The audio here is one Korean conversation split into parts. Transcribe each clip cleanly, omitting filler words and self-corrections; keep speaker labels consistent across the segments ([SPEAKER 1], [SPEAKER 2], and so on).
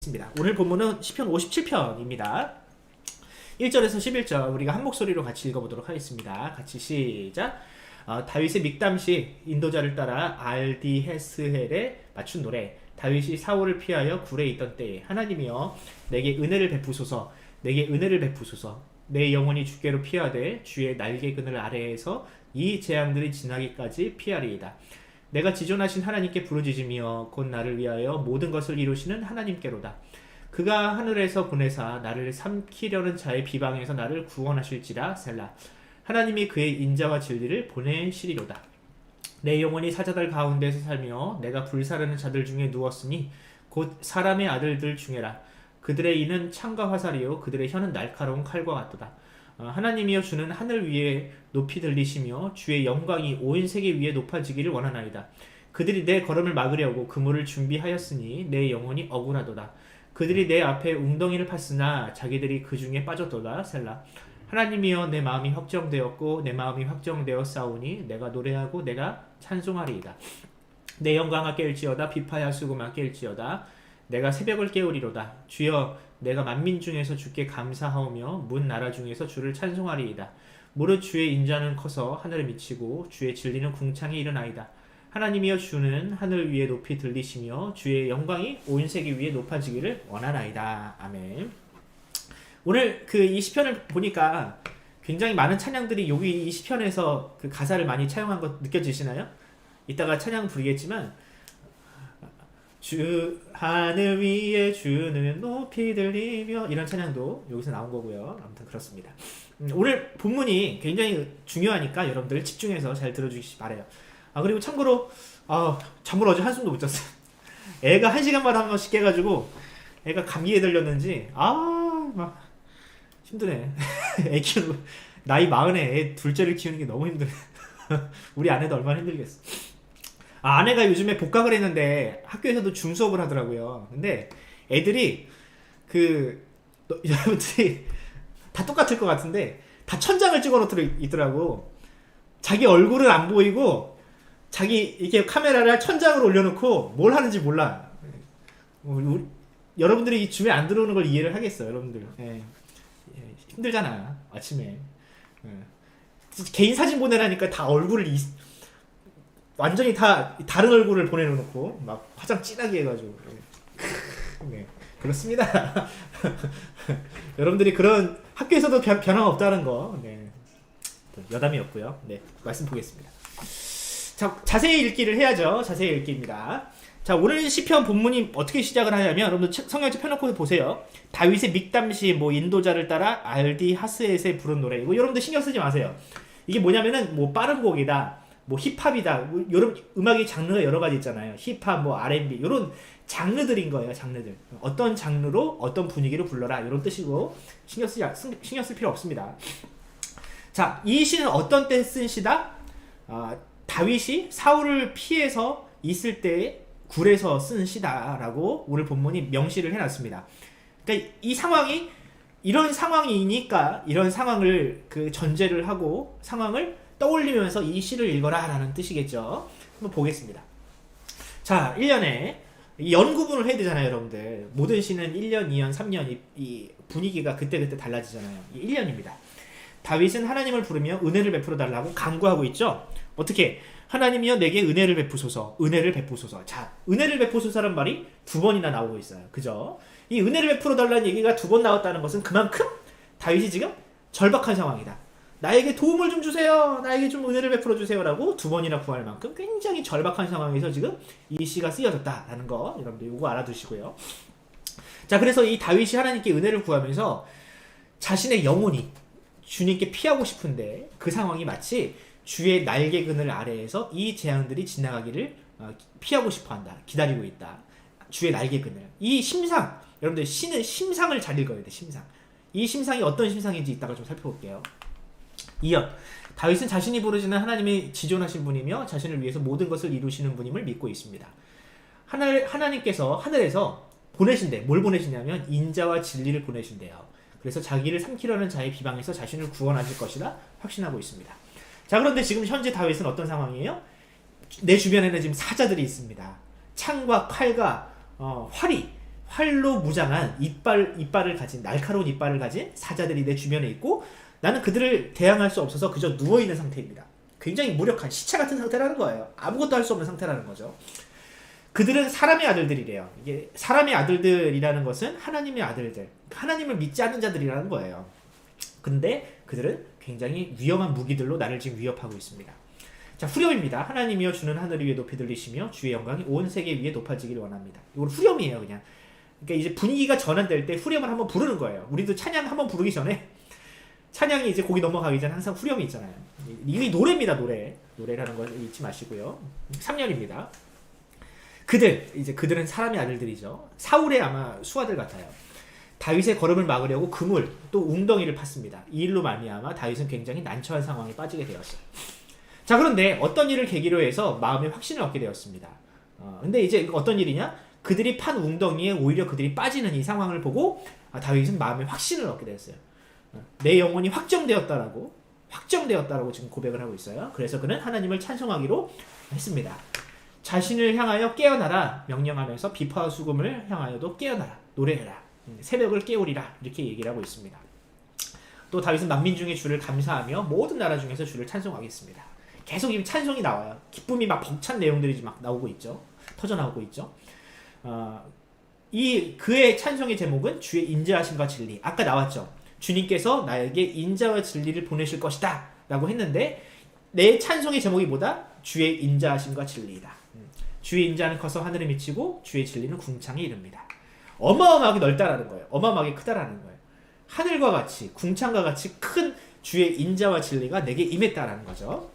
[SPEAKER 1] 있습니다. 오늘 본문은 시편 57편입니다. 1절에서 11절 우리가 한 목소리로 같이 읽어보도록 하겠습니다. 같이 시작. 다윗의 믹담시 인도자를 따라 알디헤스헬에 맞춘 노래. 다윗이 사울을 피하여 굴에 있던 때에 하나님이여 내게 은혜를 베푸소서, 내게 은혜를 베푸소서. 내 영혼이 주께로 피하되 주의 날개 그늘 아래에서 이 재앙들이 지나기까지 피하리이다. 내가 지존하신 하나님께 부르짖으며 곧 나를 위하여 모든 것을 이루시는 하나님께로다. 그가 하늘에서 보내사 나를 삼키려는 자의 비방에서 나를 구원하실지라. 셀라. 하나님이 그의 인자와 진리를 보내시리로다. 내 영혼이 사자들 가운데서 살며 내가 불사르는 자들 중에 누웠으니 곧 사람의 아들들 중에라. 그들의 이는 창과 화살이요 그들의 혀는 날카로운 칼과 같도다. 하나님이여 주는 하늘 위에 높이 들리시며 주의 영광이 온 세계 위에 높아지기를 원하나이다. 그들이 내 걸음을 막으려고 그물을 준비하였으니 내 영혼이 억울하도다. 그들이 내 앞에 웅덩이를 팠으나 자기들이 그 중에 빠졌도다. 셀라. 하나님이여 내 마음이 확정되었고 내 마음이 확정되어 싸우니 내가 노래하고 내가 찬송하리이다. 내 영광아 깰지어다. 비파야 수금아 깰지어다. 내가 새벽을 깨우리로다. 주여 내가 만민 중에서 주께 감사하오며 문 나라 중에서 주를 찬송하리이다. 무릇 주의 인자는 커서 하늘에 미치고 주의 진리는 궁창에 이르나이다. 하나님이여 주는 하늘 위에 높이 들리시며 주의 영광이 온 세계 위에 높아지기를 원하나이다. 아멘. 오늘 이 시편을 보니까 굉장히 많은 찬양들이 여기 이 시편에서 그 가사를 많이 차용한 거 느껴지시나요? 이따가 찬양 부르겠지만 주 하늘 위에 주는 높이 들리며 이런 찬양도 여기서 나온 거고요. 아무튼 그렇습니다. 오늘 본문이 굉장히 중요하니까 여러분들 집중해서 잘 들어주시기 바래요. 그리고 참고로 잠을 어제 한숨도 못 잤어요. 애가 1시간마다 한 번씩 깨가지고 애가 감기에 들렸는지 막 힘드네. 애 키우는 거 나이 40에 애 둘째를 키우는 게 너무 힘드네. 우리 아내도 얼마나 힘들겠어. 아내가 요즘에 복학을 했는데 학교에서도 중수업을 하더라고요. 근데 애들이 여러분들이 다 똑같을 것 같은데 다 천장을 찍어 놓더라고. 자기 얼굴은 안 보이고 자기 이렇게 카메라를 천장으로 올려놓고 뭘 하는지 몰라. 여러분들이 주변에 안 들어오는 걸 이해를 하겠어요. 여러분들 힘들잖아 아침에. 개인 사진 보내라니까 다 얼굴을 완전히 다 다른 얼굴을 보내놓고 막 화장 진하게 해가지고. 네, 그렇습니다. 여러분들이 그런 학교에서도 변화가 없다는 거 여담이었고요. 네, 말씀 보겠습니다. 자, 자세히 읽기를 해야죠. 자세히 읽기입니다. 자, 오늘 시편 본문이 어떻게 시작을 하냐면 여러분들 성경책 펴놓고 보세요. 다윗의 믹담시 인도자를 따라 알디하스헷에 부른 노래. 이거 여러분들 신경 쓰지 마세요. 이게 뭐냐면은 빠른 곡이다. 힙합이다. 이런 음악의 장르가 여러 가지 있잖아요. 힙합, R&B 이런 장르들인 거예요. 장르들. 어떤 장르로 어떤 분위기로 불러라 이런 뜻이고 신경 쓸 필요 없습니다. 자, 이 시는 어떤 때 쓴 시다? 다윗이 사울을 피해서 있을 때 굴에서 쓴 시다라고 오늘 본문이 명시를 해놨습니다. 그러니까 이 상황이 이런 상황이니까 이런 상황을 전제를 하고 상황을 떠올리면서 이 시를 읽어라 라는 뜻이겠죠. 한번 보겠습니다. 자, 1년에 연 구분을 해야 되잖아요. 여러분들 모든 시는 1년, 2년, 3년 이 분위기가 그때그때 달라지잖아요. 1년입니다. 다윗은 하나님을 부르며 은혜를 베풀어 달라고 간구하고 있죠. 어떻게? 하나님이여 내게 은혜를 베푸소서, 은혜를 베푸소서. 자, 은혜를 베푸소서란 말이 2번이나 나오고 있어요. 그죠? 이 은혜를 베풀어 달라는 얘기가 2번 나왔다는 것은 그만큼 다윗이 지금 절박한 상황이다. 나에게 도움을 좀 주세요. 나에게 좀 은혜를 베풀어 주세요. 라고 2번이나 구할 만큼 굉장히 절박한 상황에서 지금 이 시가 쓰여졌다라는 거 여러분들 이거 알아두시고요. 자, 그래서 이 다윗이 하나님께 은혜를 구하면서 자신의 영혼이 주님께 피하고 싶은데 그 상황이 마치 주의 날개 그늘 아래에서 이 재앙들이 지나가기를 피하고 싶어한다. 기다리고 있다. 주의 날개 그늘. 이 심상, 여러분들 시는 심상을 잘 읽어야 돼. 심상. 이 심상이 어떤 심상인지 이따가 좀 살펴볼게요. 2연. 다윗은 자신이 부르시는 하나님이 지존하신 분이며 자신을 위해서 모든 것을 이루시는 분임을 믿고 있습니다. 하나님께서 하늘에서 보내신대. 뭘 보내시냐면 인자와 진리를 보내신대요. 그래서 자기를 삼키려는 자의 비방에서 자신을 구원하실 것이라 확신하고 있습니다. 자, 그런데 지금 현재 다윗은 어떤 상황이에요? 내 주변에는 지금 사자들이 있습니다. 창과 칼과 활이 활로 무장한 이빨을 가진 날카로운 이빨을 가진 사자들이 내 주변에 있고 나는 그들을 대항할 수 없어서 그저 누워있는 상태입니다. 굉장히 무력한 시체 같은 상태라는 거예요. 아무것도 할 수 없는 상태라는 거죠. 그들은 사람의 아들들이래요. 이게 사람의 아들들이라는 것은 하나님의 아들들, 하나님을 믿지 않는 자들이라는 거예요. 근데 그들은 굉장히 위험한 무기들로 나를 지금 위협하고 있습니다. 자, 후렴입니다. 하나님이여 주는 하늘 위에 높이 들리시며 주의 영광이 온 세계 위에 높아지기를 원합니다. 이건 후렴이에요, 그냥. 그러니까 이제 분위기가 전환될 때 후렴을 한번 부르는 거예요. 우리도 찬양 한번 부르기 전에 찬양이 이제 곡이 넘어가기 전에 항상 후렴이 있잖아요. 이게 노래입니다, 노래. 노래라는 걸 잊지 마시고요. 3년입니다. 그들은 사람의 아들들이죠. 사울의 아마 수하들 같아요. 다윗의 걸음을 막으려고 그물 또 웅덩이를 팠습니다. 이 일로 말미암아 다윗은 굉장히 난처한 상황에 빠지게 되었어요. 자, 그런데 어떤 일을 계기로 해서 마음의 확신을 얻게 되었습니다. 근데 이제 어떤 일이냐? 그들이 판 웅덩이에 오히려 그들이 빠지는 이 상황을 보고 다윗은 마음의 확신을 얻게 되었어요. 내 영혼이 확정되었다라고 지금 고백을 하고 있어요. 그래서 그는 하나님을 찬송하기로 했습니다. 자신을 향하여 깨어나라 명령하면서 비파와 수금을 향하여도 깨어나라 노래해라 새벽을 깨우리라 이렇게 얘기를 하고 있습니다. 또 다윗은 만민 중에 주를 감사하며 모든 나라 중에서 주를 찬송하겠습니다. 계속 이 찬송이 나와요. 기쁨이 막 벅찬 내용들이 막 나오고 있죠. 터져 나오고 있죠. 이 그의 찬송의 제목은 주의 인자하심과 진리. 아까 나왔죠. 주님께서 나에게 인자와 진리를 보내실 것이다 라고 했는데 내 찬송의 제목이 뭐다? 주의 인자하심과 진리이다. 주의 인자는 커서 하늘에 미치고 주의 진리는 궁창에 이릅니다. 어마어마하게 넓다라는 거예요. 어마어마하게 크다라는 거예요. 하늘과 같이 궁창과 같이 큰 주의 인자와 진리가 내게 임했다라는 거죠.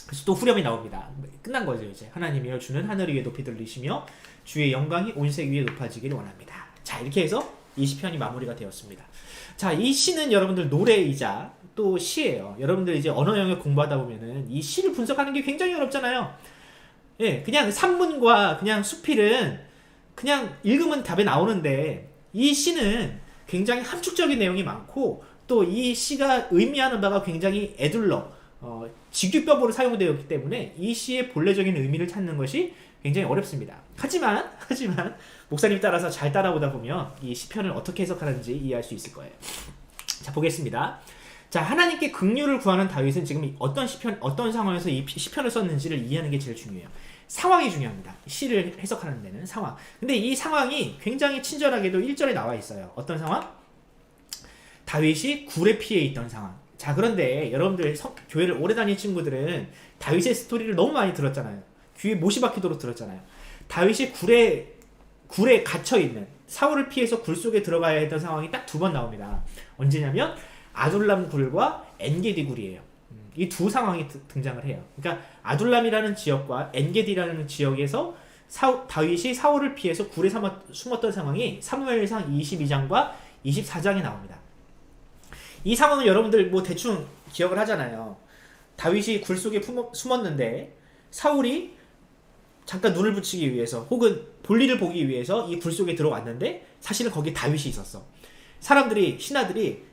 [SPEAKER 1] 그래서 또 후렴이 나옵니다. 끝난 거죠. 이제 하나님이여 주는 하늘 위에 높이 들리시며 주의 영광이 온 세계 위에 높아지기를 원합니다. 자, 이렇게 해서 이 시편이 마무리가 되었습니다. 자, 이 시는 여러분들 노래이자 또 시예요. 여러분들 이제 언어 영역 공부하다 보면은 이 시를 분석하는 게 굉장히 어렵잖아요. 예, 그냥 산문과 그냥 수필은 그냥 읽으면 답이 나오는데 이 시는 굉장히 함축적인 내용이 많고 또 이 시가 의미하는 바가 굉장히 에둘러 직유법으로 사용되었기 때문에 이 시의 본래적인 의미를 찾는 것이 굉장히 어렵습니다. 하지만 목사님 따라서 잘 따라오다 보면 이 시편을 어떻게 해석하는지 이해할 수 있을 거예요. 자, 보겠습니다. 자, 하나님께 긍휼을 구하는 다윗은 지금 어떤 상황에서 이 시편을 썼는지를 이해하는 게 제일 중요해요. 상황이 중요합니다. 시를 해석하는 데는 상황. 근데 이 상황이 굉장히 친절하게도 1절에 나와 있어요. 어떤 상황? 다윗이 굴에 피해 있던 상황. 자, 그런데 여러분들 교회를 오래 다닌 친구들은 다윗의 스토리를 너무 많이 들었잖아요. 귀에 못이 박히도록 들었잖아요. 다윗이 굴에 갇혀있는 사울을 피해서 굴 속에 들어가야 했던 상황이 딱 2번 나옵니다. 언제냐면 아둘람 굴과 엔게디 굴이에요. 이 두 상황이 등장을 해요. 그러니까 아둘람이라는 지역과 엔게디라는 지역에서 다윗이 사울을 피해서 굴에 숨었던 상황이 사무엘상 22장과 24장에 나옵니다. 이 상황은 여러분들 뭐 대충 기억을 하잖아요. 다윗이 굴 속에 숨었는데 사울이 잠깐 눈을 붙이기 위해서 혹은 볼일을 보기 위해서 이 굴 속에 들어왔는데 사실은 거기 다윗이 있었어. 신하들이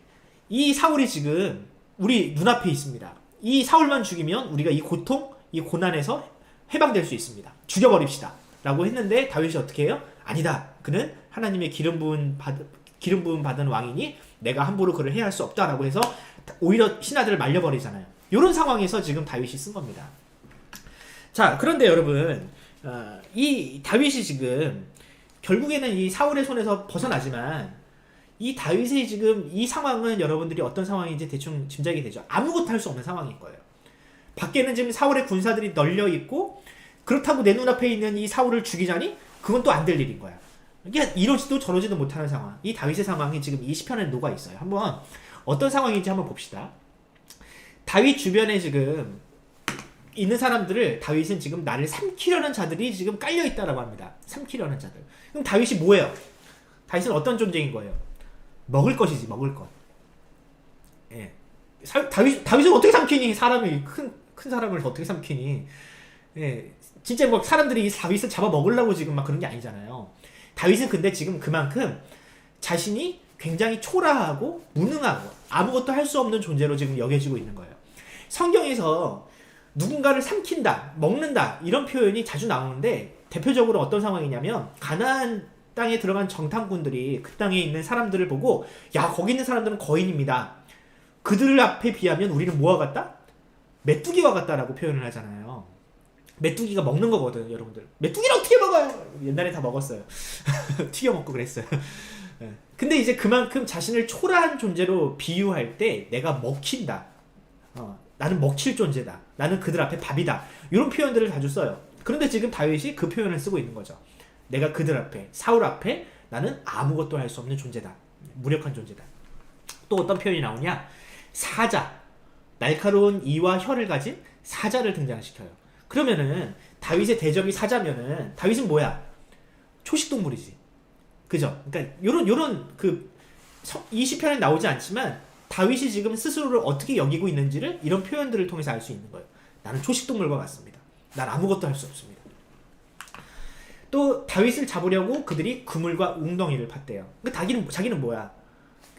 [SPEAKER 1] 이 사울이 지금 우리 눈앞에 있습니다. 이 사울만 죽이면 우리가 이 고통, 이 고난에서 해방될 수 있습니다. 죽여버립시다. 라고 했는데 다윗이 어떻게 해요? 아니다. 그는 하나님의 기름 부음 받은 왕이니 내가 함부로 그를 해할 수 없다라고 해서 오히려 신하들을 말려버리잖아요. 이런 상황에서 지금 다윗이 쓴 겁니다. 자, 그런데 여러분 이 다윗이 지금 결국에는 이 사울의 손에서 벗어나지만 이 다윗의 지금 이 상황은 여러분들이 어떤 상황인지 대충 짐작이 되죠. 아무것도 할 수 없는 상황인 거예요. 밖에는 지금 사울의 군사들이 널려 있고 그렇다고 내 눈앞에 있는 이 사울을 죽이자니 그건 또 안 될 일인 거야. 이게 이러지도 저러지도 못하는 상황. 이 다윗의 상황이 지금 이 시편에 녹아 있어요. 한번 어떤 상황인지 한번 봅시다. 다윗 주변에 지금 있는 사람들을 다윗은 지금 나를 삼키려는 자들이 지금 깔려 있다라고 합니다. 삼키려는 자들. 그럼 다윗이 뭐예요? 다윗은 어떤 존재인 거예요? 먹을 것이지, 먹을 것. 예. 다윗은 어떻게 삼키니? 사람이 큰 사람을 어떻게 삼키니? 예. 진짜 뭐 사람들이 다윗을 잡아 먹으려고 지금 막 그런 게 아니잖아요. 다윗은 근데 지금 그만큼 자신이 굉장히 초라하고 무능하고 아무것도 할 수 없는 존재로 지금 여겨지고 있는 거예요. 성경에서 누군가를 삼킨다, 먹는다 이런 표현이 자주 나오는데 대표적으로 어떤 상황이냐면 가나안 땅에 들어간 정탐꾼들이 그 땅에 있는 사람들을 보고 야 거기 있는 사람들은 거인입니다. 그들 앞에 비하면 우리는 뭐와 같다? 메뚜기와 같다라고 표현을 하잖아요. 메뚜기가 먹는 거거든 여러분들. 메뚜기를 어떻게 먹어요? 옛날에 다 먹었어요. 튀겨 먹고 그랬어요. 근데 이제 그만큼 자신을 초라한 존재로 비유할 때 내가 먹힌다. 나는 먹힐 존재다. 나는 그들 앞에 밥이다. 이런 표현들을 자주 써요. 그런데 지금 다윗이 그 표현을 쓰고 있는 거죠. 내가 그들 앞에, 사울 앞에 나는 아무것도 할 수 없는 존재다. 무력한 존재다. 또 어떤 표현이 나오냐? 사자. 날카로운 이와 혀를 가진 사자를 등장시켜요. 그러면은 다윗의 대적이 사자면은 다윗은 뭐야? 초식동물이지. 그죠? 그러니까 요런 이 시편에 나오지 않지만 다윗이 지금 스스로를 어떻게 여기고 있는지를 이런 표현들을 통해서 알 수 있는 거예요. 나는 초식동물과 같습니다. 난 아무것도 할 수 없습니다. 또 다윗을 잡으려고 그들이 그물과 웅덩이를 팠대요. 그러니까 자기는 뭐야?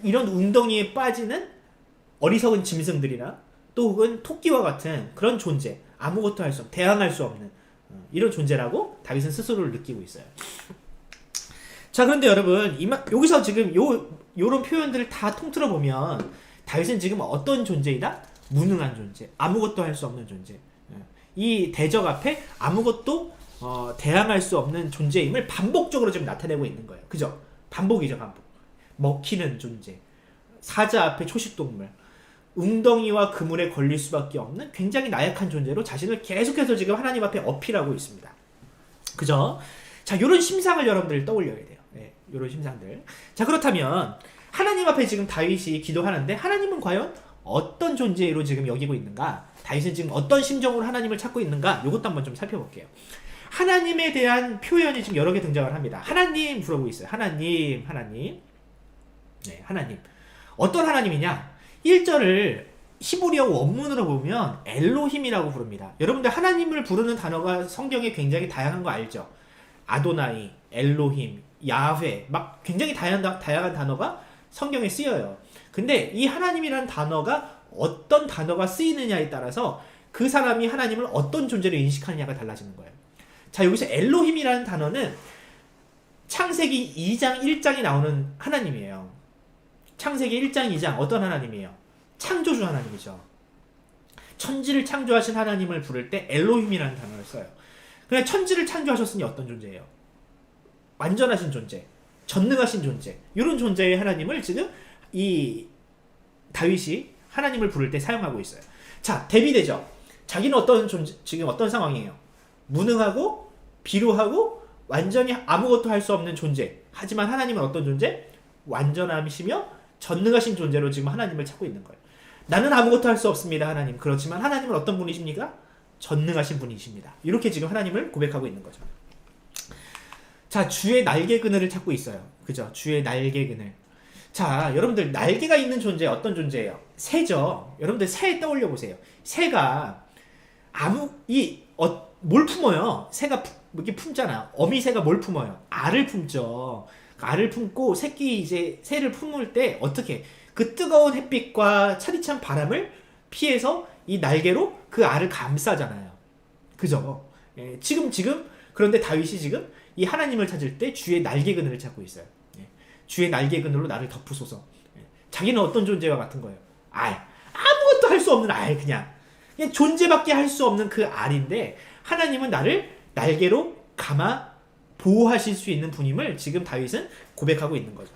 [SPEAKER 1] 이런 웅덩이에 빠지는 어리석은 짐승들이나 또 혹은 토끼와 같은 그런 존재, 아무것도 할 수 없는, 대항할 수 없는 이런 존재라고 다윗은 스스로를 느끼고 있어요. 자, 그런데 여러분 여기서 지금 요런 표현들을 다 통틀어 보면 다윗은 지금 어떤 존재이다? 무능한 존재, 아무것도 할 수 없는 존재. 이 대적 앞에 아무것도 대항할 수 없는 존재임을 반복적으로 지금 나타내고 있는 거예요. 그죠? 반복이죠, 반복. 먹히는 존재, 사자 앞에 초식동물, 웅덩이와 그물에 걸릴 수밖에 없는 굉장히 나약한 존재로 자신을 계속해서 지금 하나님 앞에 어필하고 있습니다. 그죠? 자, 요런 심상을 여러분들 떠올려야 돼요. 네, 요런 심상들. 자, 그렇다면 하나님 앞에 지금 다윗이 기도하는데 하나님은 과연 어떤 존재로 지금 여기고 있는가? 다윗은 지금 어떤 심정으로 하나님을 찾고 있는가? 요것도 한번 좀 살펴볼게요. 하나님에 대한 표현이 지금 여러 개 등장을 합니다. 하나님 부르고 있어요. 하나님. 네, 하나님. 어떤 하나님이냐? 1절을 히브리어 원문으로 보면 엘로힘이라고 부릅니다. 여러분들 하나님을 부르는 단어가 성경에 굉장히 다양한 거 알죠? 아도나이, 엘로힘, 야훼 막 굉장히 다양한 단어가 성경에 쓰여요. 근데 이 하나님이라는 단어가 어떤 단어가 쓰이느냐에 따라서 그 사람이 하나님을 어떤 존재로 인식하느냐가 달라지는 거예요. 자, 여기서 엘로힘이라는 단어는 창세기 2장 1장이 나오는 하나님이에요. 창세기 1장 2장 어떤 하나님이에요? 창조주 하나님이죠. 천지를 창조하신 하나님을 부를 때 엘로힘이라는 단어를 써요. 그냥 천지를 창조하셨으니 어떤 존재예요? 완전하신 존재, 전능하신 존재, 이런 존재의 하나님을 지금 이 다윗이 하나님을 부를 때 사용하고 있어요. 자, 대비되죠. 자기는 어떤 존재, 지금 어떤 상황이에요? 무능하고 비루하고 완전히 아무것도 할 수 없는 존재. 하지만 하나님은 어떤 존재? 완전함이시며 전능하신 존재로 지금 하나님을 찾고 있는 거예요. 나는 아무것도 할 수 없습니다, 하나님. 그렇지만 하나님은 어떤 분이십니까? 전능하신 분이십니다. 이렇게 지금 하나님을 고백하고 있는 거죠. 자, 주의 날개 그늘을 찾고 있어요. 그죠? 주의 날개 그늘. 자, 여러분들 날개가 있는 존재 어떤 존재예요? 새죠. 여러분들 새 떠올려 보세요. 새가 뭘 품어요? 새가 이렇게 품잖아. 어미새가 뭘 품어요? 알을 품죠. 알을 품고 새를 품을 때 어떻게 그 뜨거운 햇빛과 차디찬 바람을 피해서 이 날개로 그 알을 감싸잖아요. 그죠? 예, 지금 그런데 다윗이 지금 이 하나님을 찾을 때 주의 날개 그늘을 찾고 있어요. 예, 주의 날개 그늘로 나를 덮으소서. 예, 자기는 어떤 존재와 같은 거예요? 알. 아무것도 할 수 없는 알. 그냥 존재밖에 할 수 없는 그 알인데 하나님은 나를 날개로 감아 보호하실 수 있는 분임을 지금 다윗은 고백하고 있는 거죠.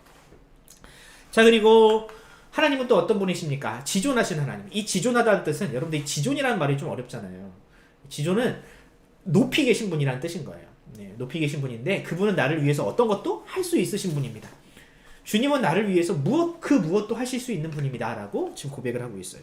[SPEAKER 1] 자, 그리고 하나님은 또 어떤 분이십니까? 지존하신 하나님. 이 지존하다는 뜻은 여러분들 이 지존이라는 말이 좀 어렵잖아요. 지존은 높이 계신 분이라는 뜻인 거예요. 네, 높이 계신 분인데 그분은 나를 위해서 어떤 것도 할 수 있으신 분입니다. 주님은 나를 위해서 무엇도 하실 수 있는 분입니다. 라고 지금 고백을 하고 있어요.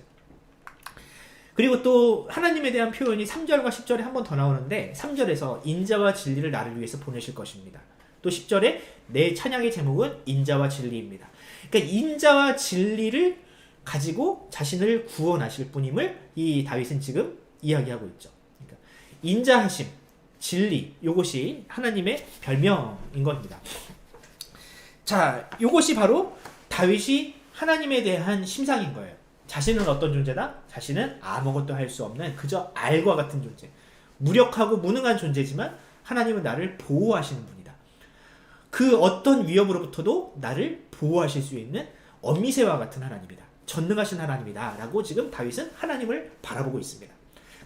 [SPEAKER 1] 그리고 또 하나님에 대한 표현이 3절과 10절에 한 번 더 나오는데 3절에서 인자와 진리를 나를 위해서 보내실 것입니다. 또 10절에 내 찬양의 제목은 인자와 진리입니다. 그러니까 인자와 진리를 가지고 자신을 구원하실 분임을 이 다윗은 지금 이야기하고 있죠. 그러니까 인자하심, 진리, 요것이 하나님의 별명인 겁니다. 자, 요것이 바로 다윗이 하나님에 대한 심상인 거예요. 자신은 어떤 존재다? 자신은 아무것도 할 수 없는 그저 알과 같은 존재. 무력하고 무능한 존재지만 하나님은 나를 보호하시는 분이다. 그 어떤 위협으로부터도 나를 보호하실 수 있는 어미새와 같은 하나님이다. 전능하신 하나님이다. 라고 지금 다윗은 하나님을 바라보고 있습니다.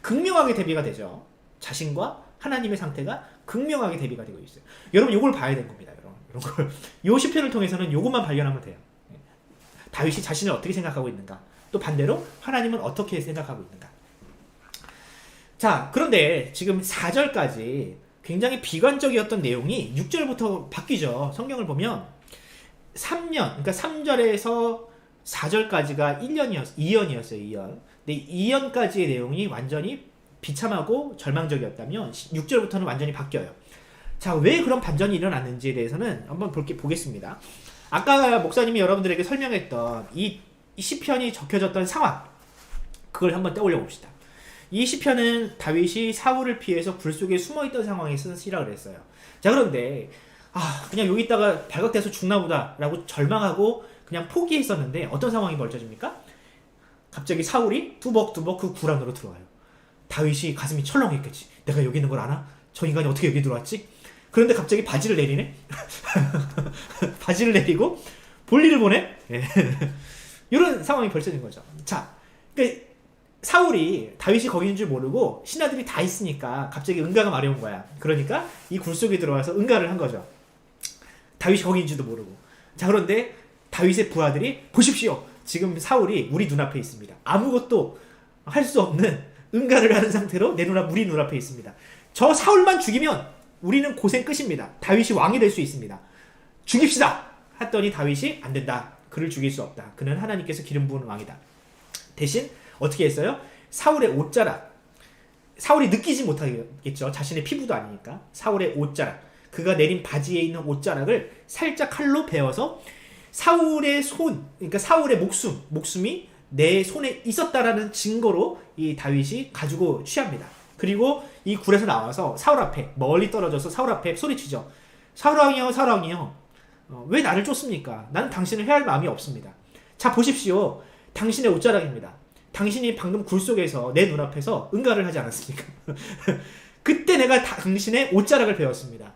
[SPEAKER 1] 극명하게 대비가 되죠. 자신과 하나님의 상태가 극명하게 대비가 되고 있어요. 여러분 이걸 봐야 되는 겁니다. 이런 걸. 요 시편을 통해서는 이것만 발견하면 돼요. 다윗이 자신을 어떻게 생각하고 있는가. 또 반대로 하나님은 어떻게 생각하고 있는가. 자, 그런데 지금 4절까지 굉장히 비관적이었던 내용이 6절부터 바뀌죠. 성경을 보면 3년, 그러니까 3절에서 4절까지가 2년이었어요. 2년. 근데 2년까지의 내용이 완전히 비참하고 절망적이었다면 6절부터는 완전히 바뀌어요. 자, 왜 그런 반전이 일어났는지에 대해서는 한번 보겠습니다. 아까 목사님이 여러분들에게 설명했던 이 시편이 적혀졌던 상황, 그걸 한번 떠올려 봅시다. 이 시편은 다윗이 사울을 피해서 굴 속에 숨어있던 상황에 쓴 시라고 그랬어요. 자, 그런데 그냥 여기 있다가 발각돼서 죽나 보다 라고 절망하고 그냥 포기했었는데 어떤 상황이 벌어집니까? 갑자기 사울이 뚜벅뚜벅 그 굴 안으로 들어와요. 다윗이 가슴이 철렁했겠지. 내가 여기 있는 걸 아나? 저 인간이 어떻게 여기 들어왔지? 그런데 갑자기 바지를 내리네? 바지를 내리고 볼일을 보네? 이런 상황이 벌어진 거죠. 자, 그러니까 사울이 다윗이 거기 있는 줄 모르고 신하들이 다 있으니까 갑자기 응가가 마려운 거야. 그러니까 이 굴 속에 들어와서 응가를 한 거죠. 다윗이 거기 있는 줄도 모르고. 자, 그런데 다윗의 부하들이 보십시오. 지금 사울이 우리 눈앞에 있습니다. 아무것도 할 수 없는 응가를 하는 상태로 우리 눈앞에 있습니다. 저 사울만 죽이면 우리는 고생 끝입니다. 다윗이 왕이 될 수 있습니다. 죽입시다! 했더니 다윗이 안 된다. 그를 죽일 수 없다. 그는 하나님께서 기름 부은 왕이다. 대신 어떻게 했어요? 사울의 옷자락. 사울이 느끼지 못하겠죠. 자신의 피부도 아니니까. 사울의 옷자락. 그가 내린 바지에 있는 옷자락을 살짝 칼로 베어서 사울의 그러니까 사울의 목숨이 내 손에 있었다라는 증거로 이 다윗이 가지고 취합니다. 그리고 이 굴에서 나와서 사울 앞에 멀리 떨어져서 사울 앞에 소리치죠. 사울왕이여, 사울왕이여, 왜 나를 쫓습니까? 나는 당신을 해할 마음이 없습니다. 자, 보십시오. 당신의 옷자락입니다. 당신이 방금 굴 속에서 내 눈앞에서 응가를 하지 않았습니까? 그때 내가 당신의 옷자락을 베었습니다.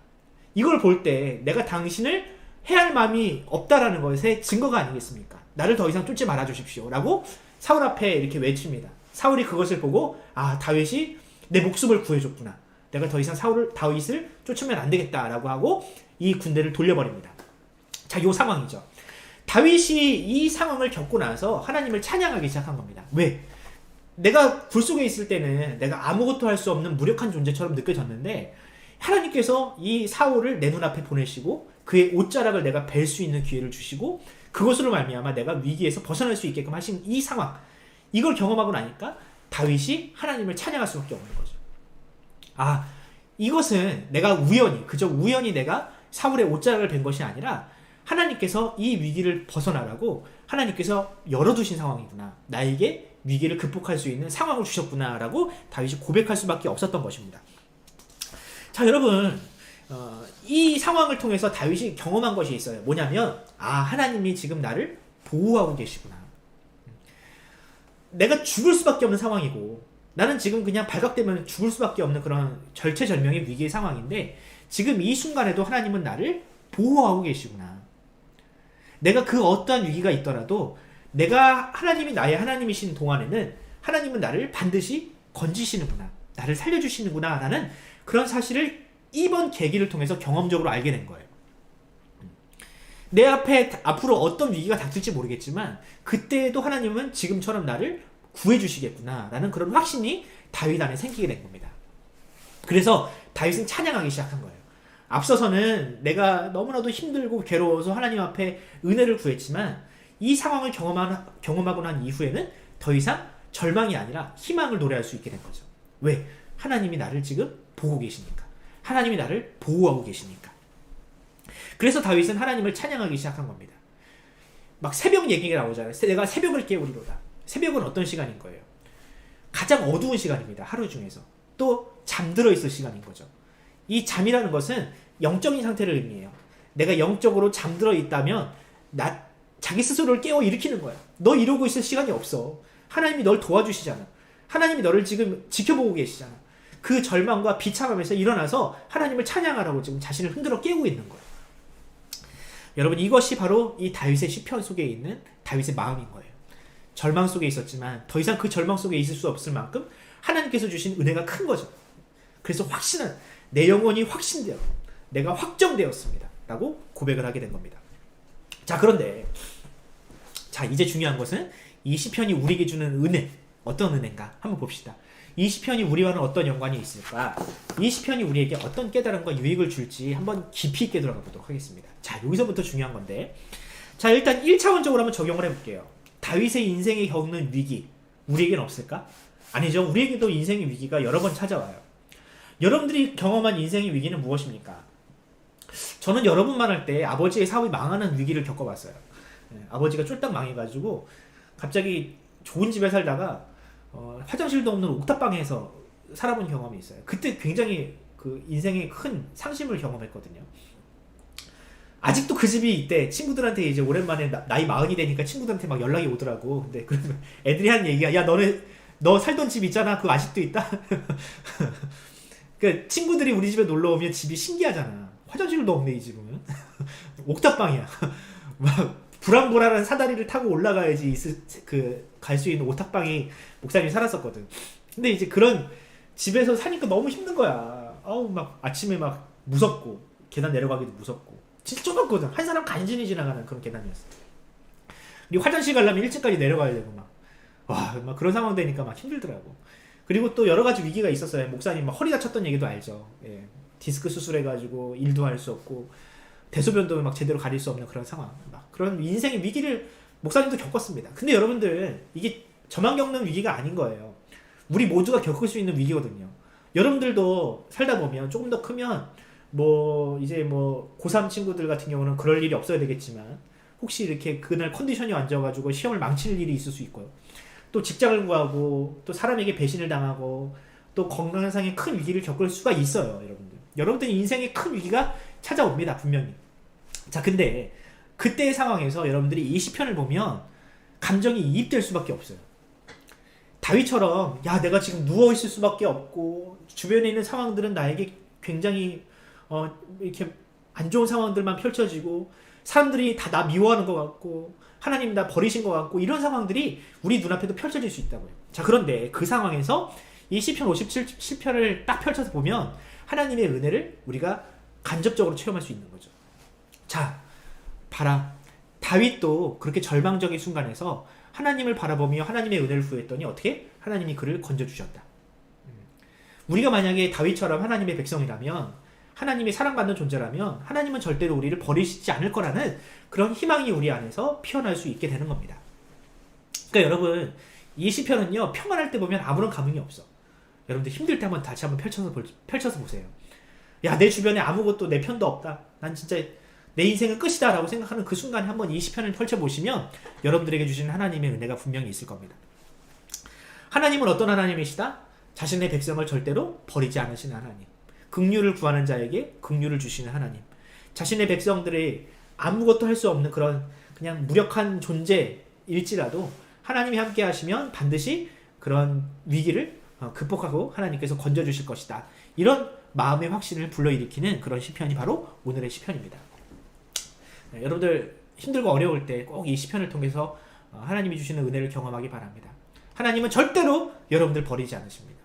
[SPEAKER 1] 이걸 볼 때 내가 당신을 해할 마음이 없다라는 것의 증거가 아니겠습니까? 나를 더 이상 쫓지 말아주십시오. 라고 사울 앞에 이렇게 외칩니다. 사울이 그것을 보고 다윗이 내 목숨을 구해줬구나. 내가 더 이상 다윗을 쫓으면 안 되겠다라고 하고 이 군대를 돌려버립니다. 자, 요 상황이죠. 다윗이 이 상황을 겪고 나서 하나님을 찬양하기 시작한 겁니다. 왜? 내가 굴 속에 있을 때는 내가 아무것도 할 수 없는 무력한 존재처럼 느껴졌는데 하나님께서 이 사울을 내 눈앞에 보내시고 그의 옷자락을 내가 벨 수 있는 기회를 주시고 그것으로 말미암아 내가 위기에서 벗어날 수 있게끔 하신 이 상황, 이걸 경험하고 나니까 다윗이 하나님을 찬양할 수밖에 없는 거죠. 이것은 그저 우연히 내가 사울의 옷자락을 벤 것이 아니라 하나님께서 이 위기를 벗어나라고 하나님께서 열어두신 상황이구나. 나에게 위기를 극복할 수 있는 상황을 주셨구나 라고 다윗이 고백할 수밖에 없었던 것입니다. 자, 여러분, 이 상황을 통해서 다윗이 경험한 것이 있어요. 뭐냐면 하나님이 지금 나를 보호하고 계시구나. 내가 죽을 수밖에 없는 상황이고 나는 지금 그냥 발각되면 죽을 수밖에 없는 그런 절체절명의 위기의 상황인데 지금 이 순간에도 하나님은 나를 보호하고 계시구나. 내가 그 어떠한 위기가 있더라도 하나님이 나의 하나님이신 동안에는 하나님은 나를 반드시 건지시는구나. 나를 살려주시는구나 라는 그런 사실을 이번 계기를 통해서 경험적으로 알게 된 거예요. 내 앞에 앞으로 어떤 위기가 닥칠지 모르겠지만 그때에도 하나님은 지금처럼 나를 구해주시겠구나 라는 그런 확신이 다윗 안에 생기게 된 겁니다. 그래서 다윗은 찬양하기 시작한 거예요. 앞서서는 내가 너무나도 힘들고 괴로워서 하나님 앞에 은혜를 구했지만 이 상황을 경험하고 난 이후에는 더 이상 절망이 아니라 희망을 노래할 수 있게 된 거죠. 왜? 하나님이 나를 지금 보고 계시니까. 하나님이 나를 보호하고 계시니까. 그래서 다윗은 하나님을 찬양하기 시작한 겁니다. 막 새벽 얘기가 나오잖아요. 내가 새벽을 깨우리로다. 새벽은 어떤 시간인 거예요? 가장 어두운 시간입니다. 하루 중에서. 또 잠들어 있을 시간인 거죠. 이 잠이라는 것은 영적인 상태를 의미해요. 내가 영적으로 잠들어 있다면 자기 스스로를 깨워 일으키는 거야. 너 이러고 있을 시간이 없어. 하나님이 널 도와주시잖아. 하나님이 너를 지금 지켜보고 계시잖아. 그 절망과 비참함에서 일어나서 하나님을 찬양하라고 지금 자신을 흔들어 깨우고 있는 거예요. 여러분 이것이 바로 이 다윗의 시편 속에 있는 다윗의 마음인 거예요. 절망 속에 있었지만 더 이상 그 절망 속에 있을 수 없을 만큼 하나님께서 주신 은혜가 큰 거죠. 그래서 확신은 내 영혼이 확신되어 내가 확정되었습니다 라고 고백을 하게 된 겁니다. 자, 그런데 자, 이제 중요한 것은 이 시편이 우리에게 주는 은혜, 어떤 은혜인가 한번 봅시다. 이 시편이 우리와는 어떤 연관이 있을까? 이 시편이 우리에게 어떤 깨달음과 유익을 줄지 한번 깊이 있게 들어가 보도록 하겠습니다. 자, 여기서부터 중요한 건데, 자, 일단 1차원적으로 한번 적용을 해볼게요. 다윗의 인생에 겪는 위기, 우리에겐 없을까? 아니죠. 우리에게도 인생의 위기가 여러 번 찾아와요. 여러분들이 경험한 인생의 위기는 무엇입니까? 저는 여러 번 말할 때 아버지의 사업이 망하는 위기를 겪어봤어요. 아버지가 쫄딱 망해가지고 갑자기 좋은 집에 살다가 화장실도 없는 옥탑방에서 살아본 경험이 있어요. 그때 굉장히 그 인생의 큰 상심을 경험했거든요. 아직도 그 집이 있대. 친구들한테 이제 오랜만에 나이 40이 되니까 친구들한테 막 연락이 오더라고. 근데 그러면 애들이 하는 얘기가, 야, 너 살던 집 있잖아. 그거 아직도 있다? 그 친구들이 우리 집에 놀러 오면 집이 신기하잖아. 화장실도 없네, 이 집은. 옥탑방이야. 막 불안불안한 사다리를 타고 올라가야지 갈 수 있는 옥탑방이 목사님이 살았었거든. 근데 이제 그런 집에서 사니까 너무 힘든 거야. 아우, 막 아침에 막 무섭고 계단 내려가기도 무섭고 진짜 좁았거든. 한 사람 간신히 지나가는 그런 계단이었어. 그리고 화장실 가려면 1층까지 내려가야 되고 막 그런 상황 되니까 막 힘들더라고. 그리고 또 여러 가지 위기가 있었어요. 목사님 막 허리 다쳤던 얘기도 알죠. 예. 디스크 수술해가지고 일도 할 수 없고 대소변도 막 제대로 가릴 수 없는 그런 상황, 막 그런 인생의 위기를 목사님도 겪었습니다. 근데 여러분들, 이게 저만 겪는 위기가 아닌 거예요. 우리 모두가 겪을 수 있는 위기거든요. 여러분들도 살다 보면 조금 더 크면 이제 고3 친구들 같은 경우는 그럴 일이 없어야 되겠지만 혹시 이렇게 그날 컨디션이 안 좋아가지고 시험을 망칠 일이 있을 수 있고요. 또 직장을 구하고 또 사람에게 배신을 당하고 또 건강상의 큰 위기를 겪을 수가 있어요. 여러분들 인생에 큰 위기가 찾아옵니다. 분명히. 자, 근데 그때의 상황에서 여러분들이 이 시편을 보면 감정이 이입될 수밖에 없어요. 다윗처럼 야, 내가 지금 누워있을 수밖에 없고 주변에 있는 상황들은 나에게 굉장히 이렇게 안 좋은 상황들만 펼쳐지고 사람들이 다 나 미워하는 것 같고 하나님 나 버리신 것 같고 이런 상황들이 우리 눈앞에도 펼쳐질 수 있다고요. 자, 그런데 그 상황에서 이 시편 57편을 딱 펼쳐서 보면 하나님의 은혜를 우리가 간접적으로 체험할 수 있는 거죠. 자, 봐라. 다윗도 그렇게 절망적인 순간에서 하나님을 바라보며 하나님의 은혜를 구했더니 어떻게? 하나님이 그를 건져주셨다. 우리가 만약에 다윗처럼 하나님의 백성이라면, 하나님이 사랑받는 존재라면 하나님은 절대로 우리를 버리시지 않을 거라는 그런 희망이 우리 안에서 피어날 수 있게 되는 겁니다. 그러니까 여러분, 이 시편은요, 평안할 때 보면 아무런 감흥이 없어. 여러분들 힘들 때 다시 한번 펼쳐서 보세요. 야, 내 주변에 아무것도 내 편도 없다. 난 진짜 내 인생은 끝이다 라고 생각하는 그 순간에 한번 이 시편을 펼쳐보시면 여러분들에게 주시는 하나님의 은혜가 분명히 있을 겁니다. 하나님은 어떤 하나님이시다? 자신의 백성을 절대로 버리지 않으시는 하나님. 긍휼을 구하는 자에게 긍휼을 주시는 하나님. 자신의 백성들이 아무것도 할 수 없는 그런 그냥 무력한 존재일지라도 하나님이 함께 하시면 반드시 그런 위기를 극복하고 하나님께서 건져주실 것이다. 이런 마음의 확신을 불러일으키는 그런 시편이 바로 오늘의 시편입니다. 네, 여러분들 힘들고 어려울 때 꼭 이 시편을 통해서 하나님이 주시는 은혜를 경험하기 바랍니다. 하나님은 절대로 여러분들 버리지 않으십니다.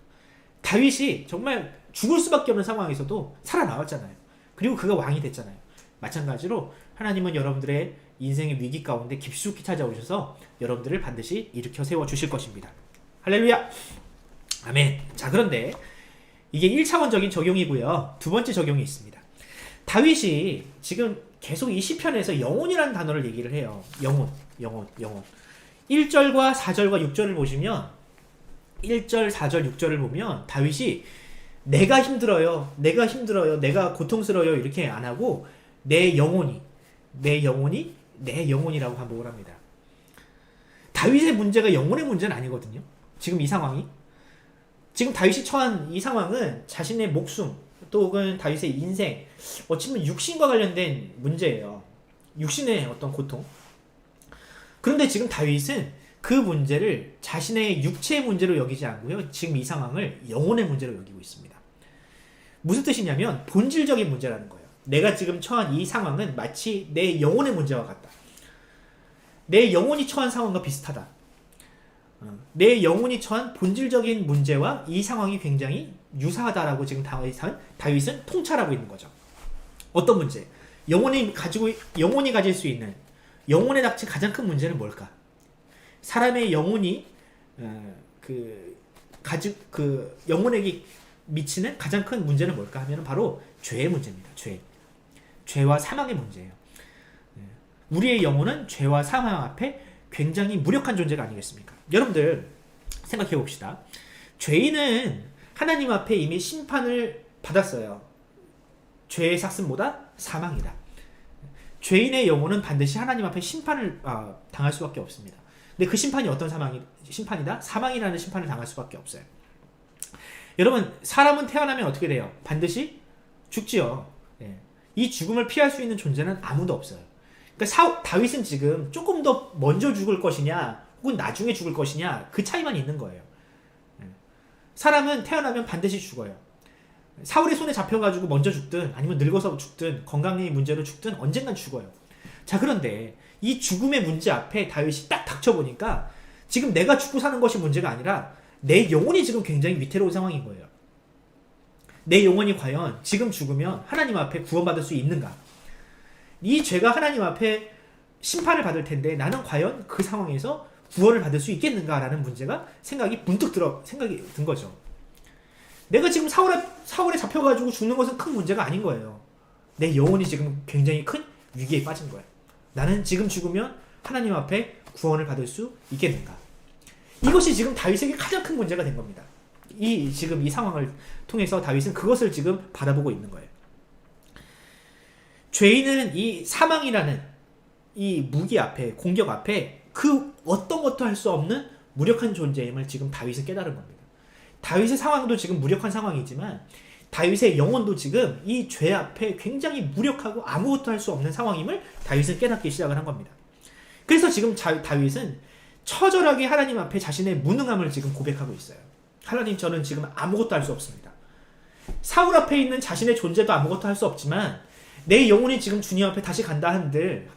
[SPEAKER 1] 다윗이 정말 죽을 수밖에 없는 상황에서도 살아나왔잖아요. 그리고 그가 왕이 됐잖아요. 마찬가지로 하나님은 여러분들의 인생의 위기 가운데 깊숙이 찾아오셔서 여러분들을 반드시 일으켜 세워주실 것입니다. 할렐루야! 아멘. 자, 그런데 이게 1차원적인 적용이고요. 두 번째 적용이 있습니다. 다윗이 지금 계속 이 시편에서 영혼이라는 단어를 얘기를 해요. 영혼. 1절과 4절과 6절을 보시면 1절, 4절, 6절을 보면 다윗이 내가 힘들어요. 내가 고통스러워요. 이렇게 안 하고 내 영혼이라고 반복을 합니다. 다윗의 문제가 영혼의 문제는 아니거든요. 지금 이 상황이. 지금 다윗이 처한 이 상황은 자신의 목숨, 또 혹은 다윗의 인생, 어찌보면 육신과 관련된 문제예요. 육신의 어떤 고통. 그런데 지금 다윗은 그 문제를 자신의 육체의 문제로 여기지 않고요. 지금 이 상황을 영혼의 문제로 여기고 있습니다. 무슨 뜻이냐면 본질적인 문제라는 거예요. 내가 지금 처한 이 상황은 마치 내 영혼의 문제와 같다. 내 영혼이 처한 상황과 비슷하다. 내 영혼이 처한 본질적인 문제와 이 상황이 굉장히 유사하다라고 지금 다윗은 통찰하고 있는 거죠. 어떤 문제? 영혼이 가질 수 있는 영혼에 닥친 가장 큰 문제는 뭘까? 사람의 영혼이 영혼에게 미치는 가장 큰 문제는 뭘까 하면 바로 죄의 문제입니다. 죄와 사망의 문제예요. 우리의 영혼은 죄와 사망 앞에 굉장히 무력한 존재가 아니겠습니까? 여러분들 생각해 봅시다. 죄인은 하나님 앞에 이미 심판을 받았어요. 죄의 삭슴보다 사망이다. 죄인의 영혼은 반드시 하나님 앞에 심판을 당할 수밖에 없습니다. 근데 그 심판이 어떤 심판이다? 사망이라는 심판을 당할 수밖에 없어요. 여러분, 사람은 태어나면 어떻게 돼요? 반드시 죽지요. 이 죽음을 피할 수 있는 존재는 아무도 없어요. 그러니까 다윗은 지금 조금 더 먼저 죽을 것이냐 혹은 나중에 죽을 것이냐 그 차이만 있는 거예요. 사람은 태어나면 반드시 죽어요. 사울의 손에 잡혀가지고 먼저 죽든 아니면 늙어서 죽든 건강의 문제로 죽든 언젠간 죽어요. 자, 그런데 이 죽음의 문제 앞에 다윗이 딱 닥쳐보니까 지금 내가 죽고 사는 것이 문제가 아니라 내 영혼이 지금 굉장히 위태로운 상황인 거예요. 내 영혼이 과연 지금 죽으면 하나님 앞에 구원받을 수 있는가? 이 죄가 하나님 앞에 심판을 받을 텐데 나는 과연 그 상황에서 구원을 받을 수 있겠는가라는 문제가 생각이 든 거죠. 내가 지금 사울에 잡혀가지고 죽는 것은 큰 문제가 아닌 거예요. 내 영혼이 지금 굉장히 큰 위기에 빠진 거예요. 나는 지금 죽으면 하나님 앞에 구원을 받을 수 있겠는가? 이것이 지금 다윗에게 가장 큰 문제가 된 겁니다. 지금 이 상황을 통해서 다윗은 그것을 지금 바라보고 있는 거예요. 죄인은 이 사망이라는 이 무기 앞에, 공격 앞에 그 어떤 것도 할 수 없는 무력한 존재임을 지금 다윗은 깨달은 겁니다. 다윗의 상황도 지금 무력한 상황이지만 다윗의 영혼도 지금 이 죄 앞에 굉장히 무력하고 아무것도 할 수 없는 상황임을 다윗은 깨닫기 시작을 한 겁니다. 그래서 지금 다윗은 처절하게 하나님 앞에 자신의 무능함을 지금 고백하고 있어요. 하나님, 저는 지금 아무것도 할 수 없습니다. 사울 앞에 있는 자신의 존재도 아무것도 할 수 없지만 내 영혼이 지금 주님 앞에 다시 선다 한들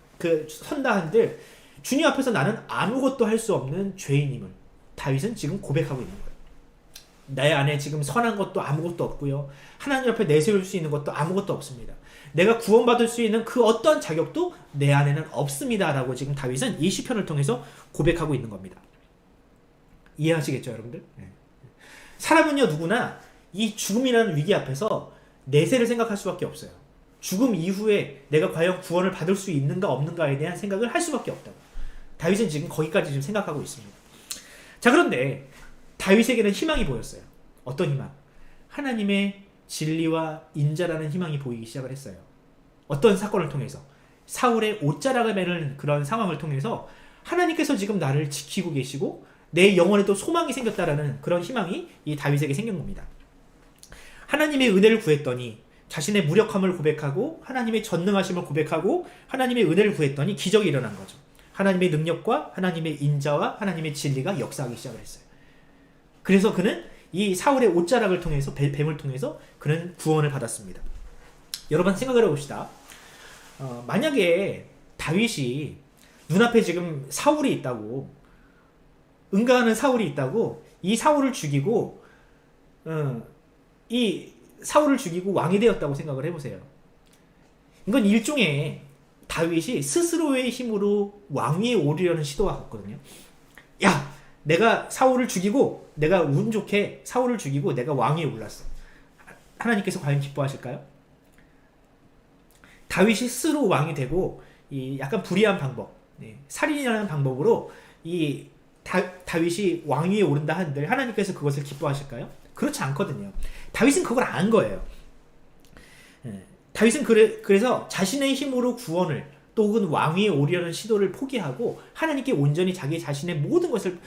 [SPEAKER 1] 주님 앞에서 나는 아무것도 할 수 없는 죄인임을 다윗은 지금 고백하고 있는 거예요. 나의 안에 지금 선한 것도 아무것도 없고요. 하나님 앞에 내세울 수 있는 것도 아무것도 없습니다. 내가 구원받을 수 있는 그 어떤 자격도 내 안에는 없습니다. 라고 지금 다윗은 이 시편을 통해서 고백하고 있는 겁니다. 이해하시겠죠, 여러분들? 네. 사람은요, 누구나 이 죽음이라는 위기 앞에서 내세를 생각할 수밖에 없어요. 죽음 이후에 내가 과연 구원을 받을 수 있는가 없는가에 대한 생각을 할 수밖에 없다고. 다윗은 지금 거기까지 지금 생각하고 있습니다. 자, 그런데 다윗에게는 희망이 보였어요. 어떤 희망? 하나님의 진리와 인자라는 희망이 보이기 시작을 했어요. 어떤 사건을 통해서? 사울의 옷자락을 매는 그런 상황을 통해서 하나님께서 지금 나를 지키고 계시고 내 영혼에도 소망이 생겼다라는 그런 희망이 이 다윗에게 생긴 겁니다. 하나님의 은혜를 구했더니 자신의 무력함을 고백하고 하나님의 전능하심을 고백하고 하나님의 은혜를 구했더니 기적이 일어난 거죠. 하나님의 능력과 하나님의 인자와 하나님의 진리가 역사하기 시작을 했어요. 그래서 그는 이 사울의 옷자락을 통해서 뱀을 통해서 그는 구원을 받았습니다. 여러분 생각을 해봅시다. 만약에 다윗이 눈앞에 지금 사울이 있다고, 응가하는 사울이 있다고, 이 사울을 죽이고 왕이 되었다고 생각을 해보세요. 이건 일종의 다윗이 스스로의 힘으로 왕위에 오르려는 시도와 같거든요. 야, 내가 사울을 죽이고 내가 운 좋게 사울을 죽이고 내가 왕위에 올랐어. 하나님께서 과연 기뻐하실까요? 다윗이 스스로 왕이 되고 이 약간 불의한 방법, 살인이라는 방법으로 이 다윗이 왕위에 오른다 한들 하나님께서 그것을 기뻐하실까요? 그렇지 않거든요. 다윗은 그걸 안 거예요. 다윗은 그래서 자신의 힘으로 구원을 또 혹은 왕위에 오르려는 시도를 포기하고 하나님께 온전히 자기 자신의 모든 것을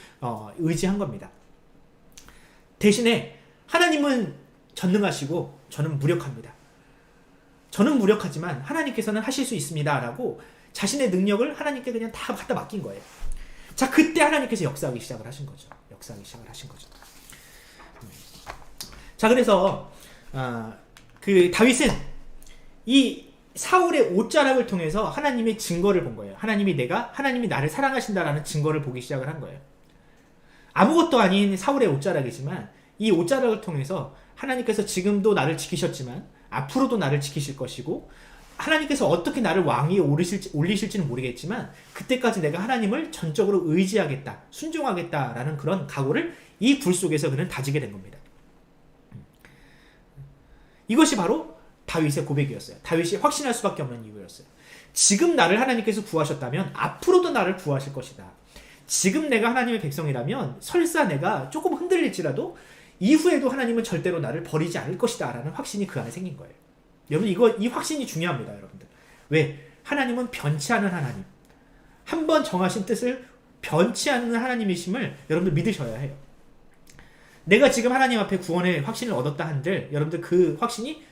[SPEAKER 1] 의지한 겁니다. 대신에 하나님은 전능하시고 저는 무력합니다. 저는 무력하지만 하나님께서는 하실 수 있습니다. 라고 자신의 능력을 하나님께 그냥 다 갖다 맡긴 거예요. 자, 그때 하나님께서 역사하기 시작을 하신 거죠. 자, 그래서 그 다윗은 이 사울의 옷자락을 통해서 하나님의 증거를 본 거예요. 하나님이 나를 사랑하신다라는 증거를 보기 시작을 한 거예요. 아무것도 아닌 사울의 옷자락이지만 이 옷자락을 통해서 하나님께서 지금도 나를 지키셨지만 앞으로도 나를 지키실 것이고 하나님께서 어떻게 나를 왕위에 올리실지는 모르겠지만 그때까지 내가 하나님을 전적으로 의지하겠다, 순종하겠다라는 그런 각오를 이 굴 속에서 그는 다지게 된 겁니다. 이것이 바로 다윗의 고백이었어요. 다윗이 확신할 수밖에 없는 이유였어요. 지금 나를 하나님께서 구하셨다면 앞으로도 나를 구하실 것이다. 지금 내가 하나님의 백성이라면 설사 내가 조금 흔들릴지라도 이후에도 하나님은 절대로 나를 버리지 않을 것이다 라는 확신이 그 안에 생긴 거예요. 여러분 이 확신이 중요합니다. 여러분들. 왜? 하나님은 변치 않은 하나님. 한번 정하신 뜻을 변치 않는 하나님이심을 여러분들 믿으셔야 해요. 내가 지금 하나님 앞에 구원의 확신을 얻었다 한들 여러분들 그 확신이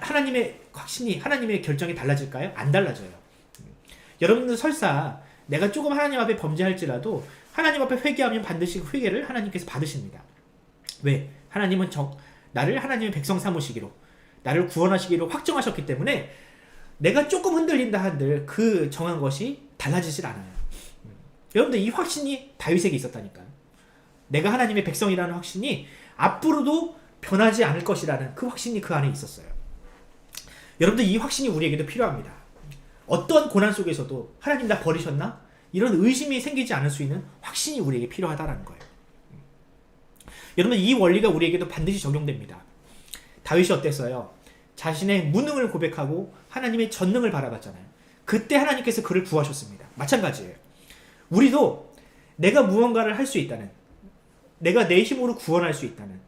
[SPEAKER 1] 하나님의 결정이 달라질까요? 안 달라져요. 여러분들 설사 내가 조금 하나님 앞에 범죄할지라도 하나님 앞에 회개하면 반드시 그 회개를 하나님께서 받으십니다. 왜? 하나님은 나를 하나님의 백성 삼으시기로 나를 구원하시기로 확정하셨기 때문에 내가 조금 흔들린다 한들 그 정한 것이 달라지질 않아요. 여러분들 이 확신이 다윗에게 있었다니까요. 내가 하나님의 백성이라는 확신이 앞으로도 변하지 않을 것이라는 그 확신이 그 안에 있었어요. 여러분들 이 확신이 우리에게도 필요합니다. 어떤 고난 속에서도 하나님 나 버리셨나? 이런 의심이 생기지 않을 수 있는 확신이 우리에게 필요하다는 거예요. 여러분 이 원리가 우리에게도 반드시 적용됩니다. 다윗이 어땠어요? 자신의 무능을 고백하고 하나님의 전능을 바라봤잖아요. 그때 하나님께서 그를 구하셨습니다. 마찬가지예요. 우리도 내가 무언가를 할 수 있다는, 내가 내 힘으로 구원할 수 있다는,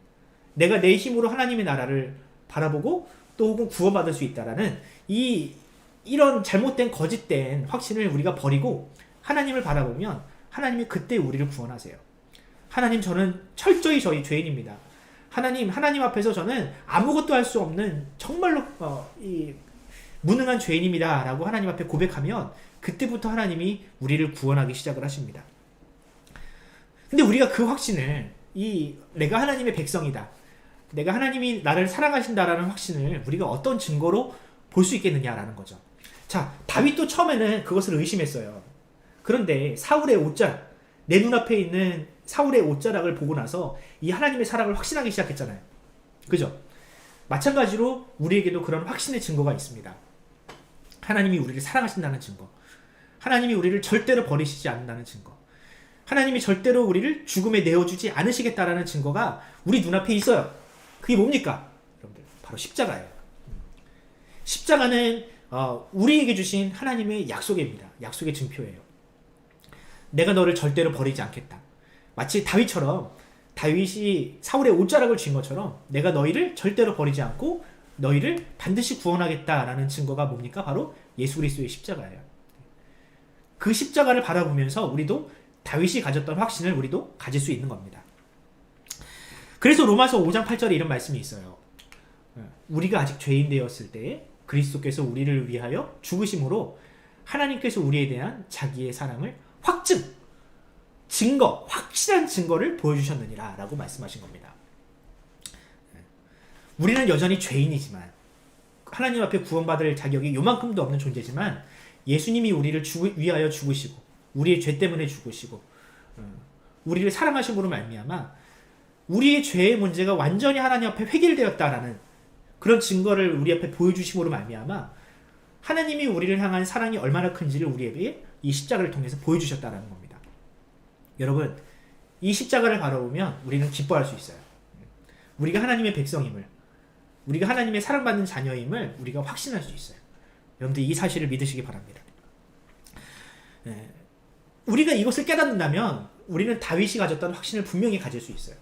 [SPEAKER 1] 내가 내 힘으로 하나님의 나라를 바라보고 또 혹은 구원받을 수 있다라는 이런 잘못된 거짓된 확신을 우리가 버리고 하나님을 바라보면 하나님이 그때 우리를 구원하세요. 하나님 저는 철저히 저희 죄인입니다. 하나님 앞에서 저는 아무것도 할 수 없는 정말로 무능한 죄인입니다 라고 하나님 앞에 고백하면 그때부터 하나님이 우리를 구원하기 시작을 하십니다. 근데 우리가 그 확신을 내가 하나님의 백성이다, 내가 하나님이 나를 사랑하신다라는 확신을 우리가 어떤 증거로 볼 수 있겠느냐라는 거죠. 자, 다윗도 처음에는 그것을 의심했어요. 그런데 사울의 옷자락, 내 눈앞에 있는 사울의 옷자락을 보고 나서 이 하나님의 사랑을 확신하기 시작했잖아요. 그죠? 마찬가지로 우리에게도 그런 확신의 증거가 있습니다. 하나님이 우리를 사랑하신다는 증거, 하나님이 우리를 절대로 버리시지 않는다는 증거, 하나님이 절대로 우리를 죽음에 내어주지 않으시겠다라는 증거가 우리 눈앞에 있어요. 그게 뭡니까? 여러분들 바로 십자가예요. 십자가는 우리에게 주신 하나님의 약속입니다. 약속의 증표예요. 내가 너를 절대로 버리지 않겠다. 마치 다윗이 사울의 옷자락을 쥔 것처럼 내가 너희를 절대로 버리지 않고 너희를 반드시 구원하겠다라는 증거가 뭡니까? 바로 예수 그리스도의 십자가예요. 그 십자가를 바라보면서 우리도 다윗이 가졌던 확신을 우리도 가질 수 있는 겁니다. 그래서 로마서 5장 8절에 이런 말씀이 있어요. 우리가 아직 죄인 되었을 때에 그리스도께서 우리를 위하여 죽으심으로 하나님께서 우리에 대한 자기의 사랑을 확실한 증거를 보여주셨느니라 라고 말씀하신 겁니다. 우리는 여전히 죄인이지만 하나님 앞에 구원받을 자격이 요만큼도 없는 존재지만 예수님이 우리를 위하여 죽으시고 우리의 죄 때문에 죽으시고 우리를 사랑하심으로 말미암아 우리의 죄의 문제가 완전히 하나님 앞에 해결되었다라는 그런 증거를 우리 앞에 보여주심으로 말미암아 하나님이 우리를 향한 사랑이 얼마나 큰지를 우리에게 이 십자가를 통해서 보여주셨다는 겁니다. 여러분, 이 십자가를 바라보면 우리는 기뻐할 수 있어요. 우리가 하나님의 백성임을, 우리가 하나님의 사랑받는 자녀임을 우리가 확신할 수 있어요. 여러분들 이 사실을 믿으시기 바랍니다. 우리가 이것을 깨닫는다면 우리는 다윗이 가졌던 확신을 분명히 가질 수 있어요.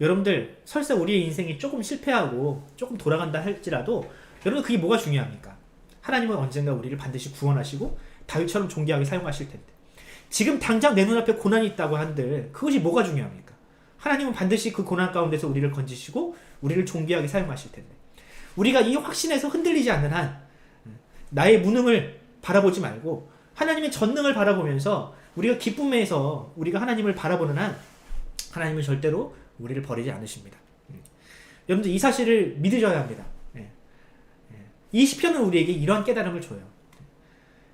[SPEAKER 1] 여러분들 설사 우리의 인생이 조금 실패하고 조금 돌아간다 할지라도 여러분 그게 뭐가 중요합니까? 하나님은 언젠가 우리를 반드시 구원하시고 다윗처럼 존귀하게 사용하실 텐데 지금 당장 내 눈앞에 고난이 있다고 한들 그것이 뭐가 중요합니까? 하나님은 반드시 그 고난 가운데서 우리를 건지시고 우리를 존귀하게 사용하실 텐데 우리가 이 확신에서 흔들리지 않는 한 나의 무능을 바라보지 말고 하나님의 전능을 바라보면서 우리가 기쁨에서 우리가 하나님을 바라보는 한 하나님은 절대로 우리를 버리지 않으십니다. 여러분들 이 사실을 믿으셔야 합니다. 이 시편은 우리에게 이러한 깨달음을 줘요.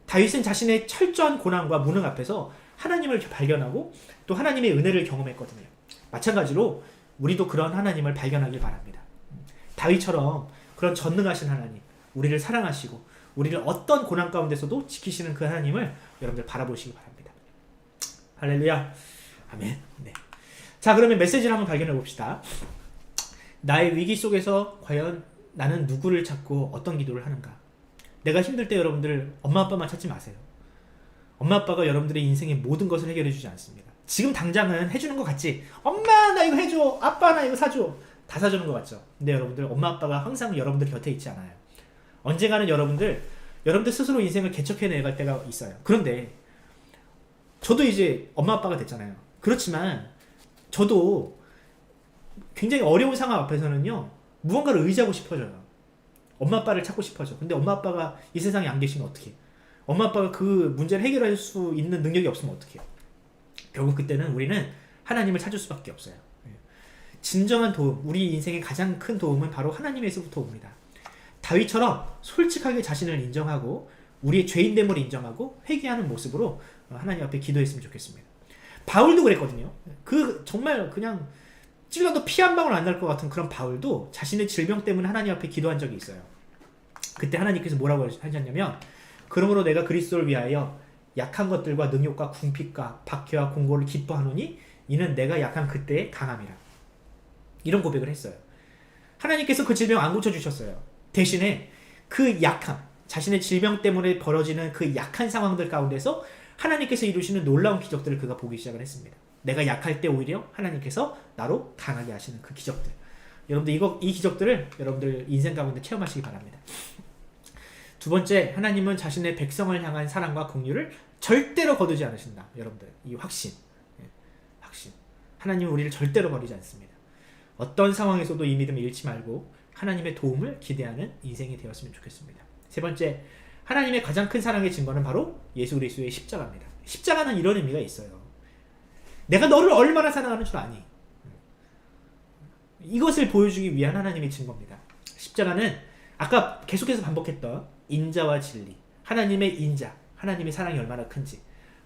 [SPEAKER 1] 다윗은 자신의 철저한 고난과 무능 앞에서 하나님을 발견하고 또 하나님의 은혜를 경험했거든요. 마찬가지로 우리도 그런 하나님을 발견하길 바랍니다. 다윗처럼 그런 전능하신 하나님, 우리를 사랑하시고 우리를 어떤 고난 가운데서도 지키시는 그 하나님을 여러분들 바라보시기 바랍니다. 할렐루야. 아멘. 네. 자, 그러면 메시지를 한번 발견해 봅시다. 나의 위기 속에서 과연 나는 누구를 찾고 어떤 기도를 하는가? 내가 힘들 때 여러분들 엄마 아빠만 찾지 마세요. 엄마 아빠가 여러분들의 인생의 모든 것을 해결해 주지 않습니다. 지금 당장은 해주는 것 같지? 엄마 나 이거 해줘, 아빠 나 이거 사줘, 다 사주는 것 같죠? 근데 여러분들 엄마 아빠가 항상 여러분들 곁에 있지 않아요. 언젠가는 여러분들 스스로 인생을 개척해 나갈 때가 있어요. 그런데 저도 이제 엄마 아빠가 됐잖아요. 그렇지만 저도 굉장히 어려운 상황 앞에서는요, 무언가를 의지하고 싶어져요. 엄마 아빠를 찾고 싶어져. 근데 엄마 아빠가 이 세상에 안 계시면 어떡해? 엄마 아빠가 그 문제를 해결할 수 있는 능력이 없으면 어떡해요? 결국 그때는 우리는 하나님을 찾을 수밖에 없어요. 진정한 도움, 우리 인생의 가장 큰 도움은 바로 하나님에서부터 옵니다. 다윗처럼 솔직하게 자신을 인정하고 우리의 죄인됨을 인정하고 회개하는 모습으로 하나님 앞에 기도했으면 좋겠습니다. 바울도 그랬거든요. 정말 그냥 찔러도 피 한 방울 안 날 것 같은 그런 바울도 자신의 질병 때문에 하나님 앞에 기도한 적이 있어요. 그때 하나님께서 뭐라고 하셨냐면, 그러므로 내가 그리스도를 위하여 약한 것들과 능욕과 궁핍과 박해와 공고를 기뻐하노니 이는 내가 약한 그때의 강함이라. 이런 고백을 했어요. 하나님께서 그 질병 안 고쳐주셨어요. 대신에 그 약함, 자신의 질병 때문에 벌어지는 그 약한 상황들 가운데서 하나님께서 이루시는 놀라운 기적들을 그가 보기 시작을 했습니다. 내가 약할 때 오히려 하나님께서 나로 강하게 하시는 그 기적들. 여러분들 이 기적들을 여러분들 인생 가운데 체험하시기 바랍니다. 두 번째, 하나님은 자신의 백성을 향한 사랑과 긍휼을 절대로 거두지 않으신다. 여러분들 이 확신. 하나님은 우리를 절대로 버리지 않습니다. 어떤 상황에서도 이 믿음을 잃지 말고 하나님의 도움을 기대하는 인생이 되었으면 좋겠습니다. 세 번째, 하나님의 가장 큰 사랑의 증거는 바로 예수 그리스도의 십자가입니다. 십자가는 이런 의미가 있어요. 내가 너를 얼마나 사랑하는 줄 아니? 이것을 보여주기 위한 하나님의 증거입니다. 십자가는 아까 계속해서 반복했던 인자와 진리, 하나님의 인자, 하나님의 사랑이 얼마나 큰지,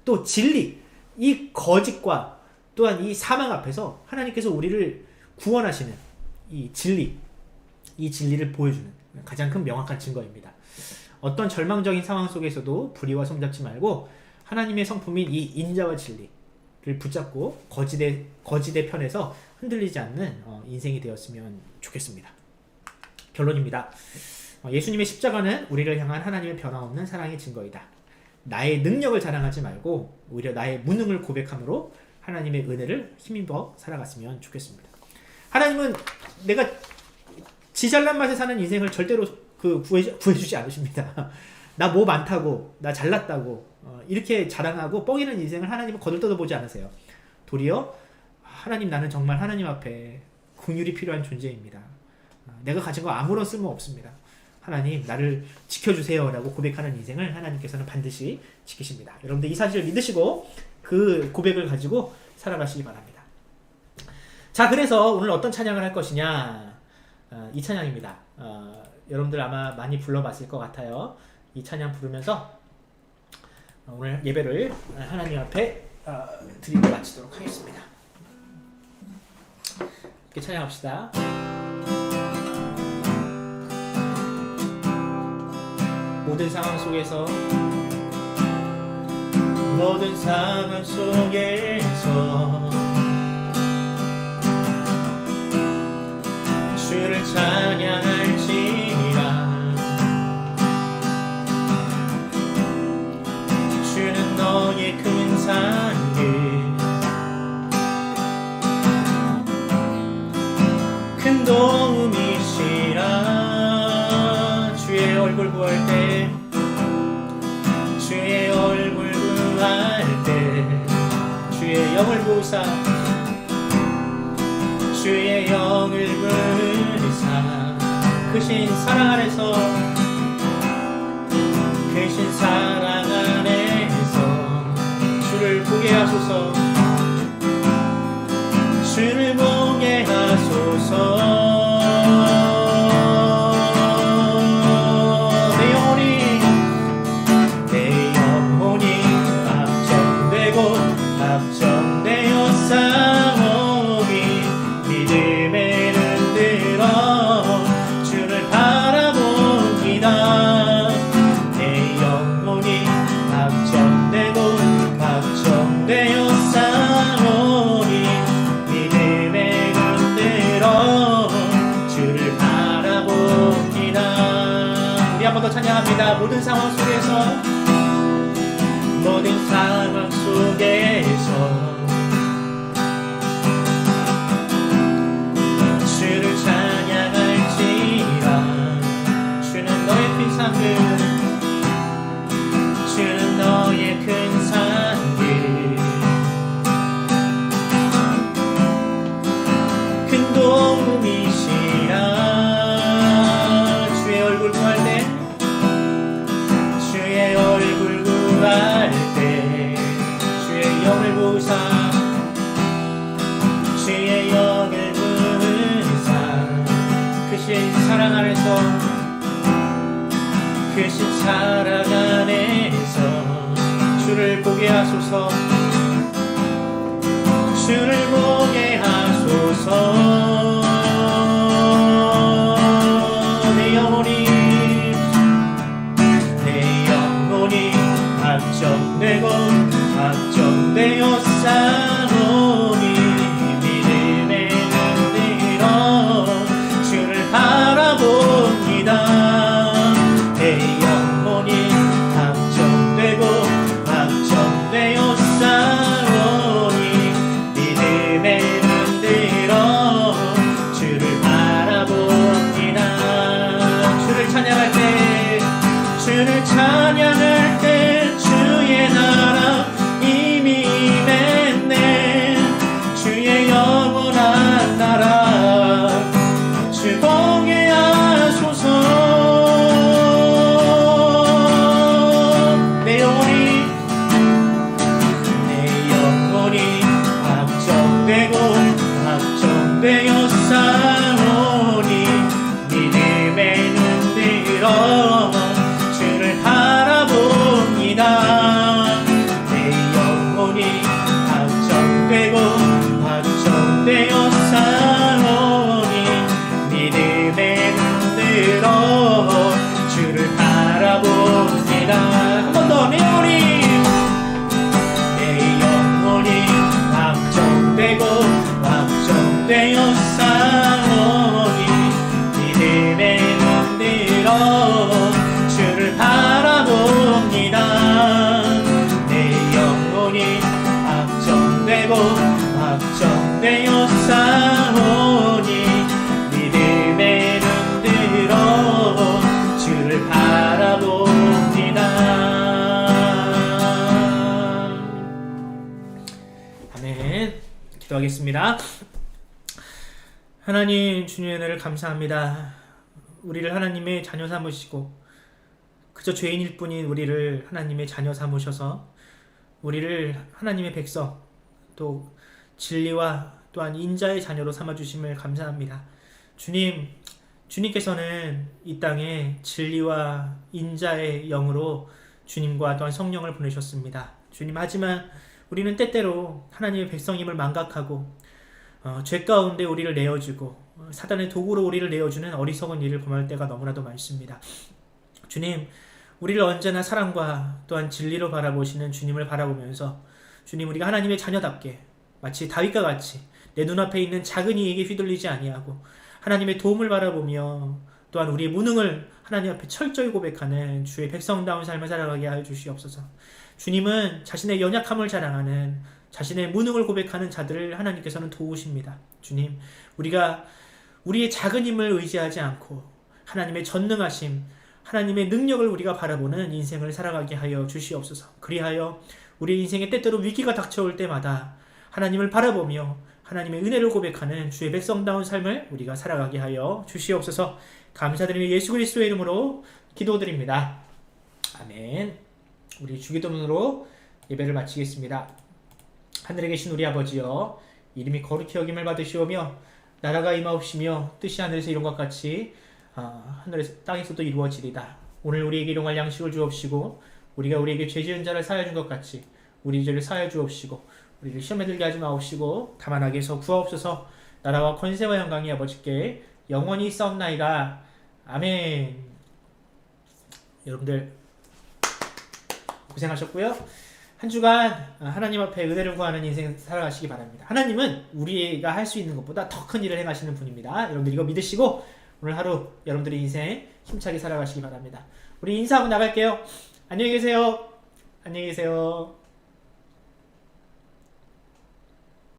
[SPEAKER 1] 또 진리, 이 거짓과 또한 이 사망 앞에서 하나님께서 우리를 구원하시는 이 진리를 보여주는 가장 큰 명확한 증거입니다. 어떤 절망적인 상황 속에서도 불의와 손잡지 말고 하나님의 성품인 이 인자와 진리를 붙잡고 거짓의 편에서 흔들리지 않는 인생이 되었으면 좋겠습니다. 결론입니다. 예수님의 십자가는 우리를 향한 하나님의 변함없는 사랑의 증거이다. 나의 능력을 자랑하지 말고 오히려 나의 무능을 고백함으로 하나님의 은혜를 힘입어 살아갔으면 좋겠습니다. 하나님은 내가 지 잘난 맛에 사는 인생을 절대로 구해주지 않으십니다. 나 뭐 많다고, 나 잘났다고 이렇게 자랑하고 뻥이는 인생을 하나님은 거들떠보지 않으세요. 도리어 하나님, 나는 정말 하나님 앞에 긍휼이 필요한 존재입니다. 내가 가진 거 아무런 쓸모 없습니다. 하나님, 나를 지켜주세요 라고 고백하는 인생을 하나님께서는 반드시 지키십니다. 여러분들 이 사실을 믿으시고 그 고백을 가지고 살아가시기 바랍니다. 자, 그래서 오늘 어떤 찬양을 할 것이냐, 이 찬양입니다. 여러분들 아마 많이 불러봤을 것 같아요. 이 찬양 부르면서 오늘 예배를 하나님 앞에 드리고 마치도록 하겠습니다. 이렇게 찬양합시다. 모든 상황 속에서 주를 찬양할지니라. 주는 너의 큰 산길, 큰 도움이시라. 주의 얼굴 구할 때, 주의 얼굴 구할 때, 주의 영을 부으사, 주의 영을 부으사, 크신 사랑 안에서, 크신 사랑 안에서 주를 보게 하소서, 주를 보게 하소서. 확정되고 확정되어 싸우니 믿음에 흔들어 주를 바라봅니다. 내 영혼이 확정되고 확정되어 싸우니 믿음에 흔들어 주를 바라봅니다. 우리 한 번 더 찬양합니다. 모든 상황 속에서 모든 상황 속에서 주를 찬양할지라. 주는 너의 큰 산들, 주는 너의 큰 산들, 큰 도움이시라. 주의 얼굴 구할 때, 주의 얼굴 구할 때, 주의 영을 보사, 주의 영을 부으사, 크신 사랑 안에서, 크신 사랑 안에서 주를 보게 하소서. 주를 보게 하소서. 내 영혼이 확정되고 확정되어 싸우니 믿음에 흔들어 주를 바라봅니다. 내 영혼이 확정되고 확정되어 싸우니 믿음에 흔들어 주를 바라봅니다. 주를 찬양할 때, 주를 찬양할 때 주의 나라 이미 임했네. 주의 영원한 나라 주 보게 하소서. 내 영혼이 확정되고 확정되어 싸우니 믿음에 흔들어 주를 바라봅니다. 내 영혼이 확정되고 확정되어 싸우니 믿음에 흔들어 주를 바라봅니다. 한 번 더. 내 영혼이 확정되고 확정되어 싸우니 믿음에 흔들어 주를 바라봅니다. 내 영혼이 확정되고 확정되어 싸우니 믿음에 흔들어 주를 바라봅니다. 아멘. 기도하겠습니다. 하나님, 주님의 은혜를 감사합니다. 우리를 하나님의 자녀 삼으시고 그저 죄인일 뿐인 우리를 하나님의 자녀 삼으셔서 우리를 하나님의 백성, 또 진리와 또한 인자의 자녀로 삼아주심을 감사합니다. 주님께서는 이 땅에 진리와 인자의 영으로 주님과 또한 성령을 보내셨습니다. 주님, 하지만 우리는 때때로 하나님의 백성임을 망각하고 죄 가운데 우리를 내어주고 사단의 도구로 우리를 내어주는 어리석은 일을 범할 때가 너무나도 많습니다. 주님, 우리를 언제나 사랑과 또한 진리로 바라보시는 주님을 바라보면서 주님, 우리가 하나님의 자녀답게 마치 다윗과 같이 내 눈앞에 있는 작은 이에게 휘둘리지 아니하고 하나님의 도움을 바라보며 또한 우리의 무능을 하나님 앞에 철저히 고백하는 주의 백성다운 삶을 살아가게 하여 주시옵소서. 주님은 자신의 연약함을 자랑하는, 자신의 무능을 고백하는 자들을 하나님께서는 도우십니다. 주님, 우리가 우리의 작은 힘을 의지하지 않고 하나님의 전능하심, 하나님의 능력을 우리가 바라보는 인생을 살아가게 하여 주시옵소서. 그리하여 우리 인생에 때때로 위기가 닥쳐올 때마다 하나님을 바라보며 하나님의 은혜를 고백하는 주의 백성다운 삶을 우리가 살아가게 하여 주시옵소서. 감사드리며 예수 그리스도의 이름으로 기도드립니다. 아멘. 우리 주기도문으로 예배를 마치겠습니다. 하늘에 계신 우리 아버지여, 이름이 거룩히 여김을 받으시오며 나라가 임하옵시며 뜻이 하늘에서 이룬 것 같이 하늘에서 땅에서도 이루어지리다. 오늘 우리에게 일용할 양식을 주옵시고 우리가 우리에게 죄 지은 자를 사하여 준 것 같이 우리 죄를 사하여 주옵시고 우리를 시험에 들게 하지 마옵시고 다만 악에서 구하옵소서. 나라와 권세와 영광이 아버지께 영원히 있사옵나이다. 아멘. 여러분들 고생하셨고요. 한 주간 하나님 앞에 은혜를 구하는 인생 살아가시기 바랍니다. 하나님은 우리가 할 수 있는 것보다 더 큰 일을 행하시는 분입니다. 여러분들 이거 믿으시고 오늘 하루 여러분들의 인생 힘차게 살아가시기 바랍니다. 우리 인사하고 나갈게요. 안녕히 계세요. 안녕히 계세요.